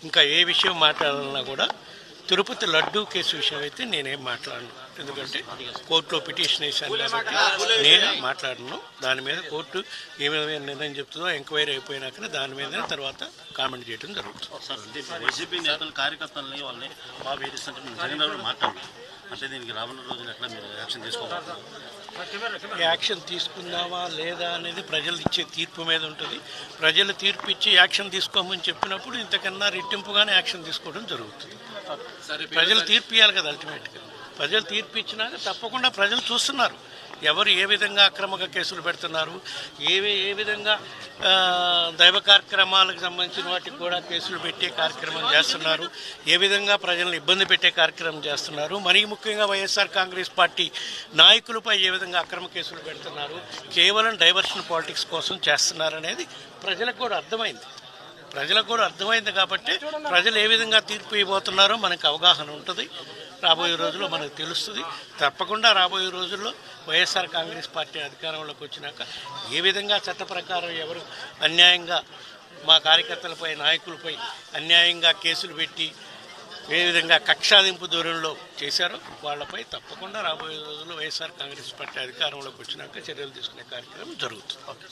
ఇంకా ఏ విషయం మాట్లాడాలన్నా కూడా తిరుపతి లడ్డూ కేసు విషయం అయితే నేనేం మాట్లాడను. ఎందుకంటే కోర్టులో పిటిషన్ వేశాను కాబట్టి నేను మాట్లాడను. దాని మీద కోర్టు ఏ విధమైన నిర్ణయం చెప్తుందో ఎంక్వైరీ అయిపోయినాకనే దాని మీద తర్వాత కామెంట్ చేయడం జరుగుతుంది. సార్ అంటే వైసీపీ నేతలు కార్యకర్తలని వాళ్ళని బాగా వేధిస్తుంటే జగన్ గారు మాట్లాడారు. అంటే దీనికి రాబోయే రోజులు ఎట్లా మీరు యాక్షన్ తీసుకోవాలి? యాక్షన్ తీసుకుందామా లేదా అనేది ప్రజలు ఇచ్చే తీర్పు మీద ఉంటుంది. ప్రజలు తీర్పు ఇచ్చి యాక్షన్ తీసుకోమని చెప్పినప్పుడు ఇంతకన్నా రెట్టింపుగానే యాక్షన్ తీసుకోవడం జరుగుతుంది. ప్రజలు తీర్పు ఇవ్వాలి కదా. అల్టిమేట్గా ప్రజలు తీర్పు ఇచ్చినాక తప్పకుండా ప్రజలు చూస్తున్నారు ఎవరు ఏ విధంగా అక్రమంగా కేసులు పెడుతున్నారు, ఏ విధంగా దైవ కార్యక్రమాలకు సంబంధించిన వాటికి కూడా కేసులు పెట్టే కార్యక్రమం చేస్తున్నారు, ఏ విధంగా ప్రజలను ఇబ్బంది పెట్టే కార్యక్రమం చేస్తున్నారు, మరీ ముఖ్యంగా వైఎస్ఆర్ కాంగ్రెస్ పార్టీ నాయకులపై ఏ విధంగా అక్రమ కేసులు పెడుతున్నారు, కేవలం డైవర్షన్ పాలిటిక్స్ కోసం చేస్తున్నారు అనేది ప్రజలకు కూడా అర్థమైంది కాబట్టి ప్రజలు ఏ విధంగా తీర్పు ఇవ్వబోతున్నారో మనకు అవగాహన ఉంటుంది. రాబోయే రోజుల్లో మనకు తెలుస్తుంది. తప్పకుండా రాబోయే రోజుల్లో వైఎస్ఆర్ కాంగ్రెస్ పార్టీ అధికారంలోకి వచ్చినాక ఏ విధంగా చట్ట ప్రకారం ఎవరు అన్యాయంగా మా కార్యకర్తలపై నాయకులపై అన్యాయంగా కేసులు పెట్టి ఏ విధంగా కక్షాదింపు దూరంలో చేశారో వాళ్ళపై తప్పకుండా రాబోయే రోజుల్లో వైఎస్ఆర్ కాంగ్రెస్ పార్టీ అధికారంలోకి వచ్చినాక చర్యలు తీసుకునే కార్యక్రమం జరుగుతుంది.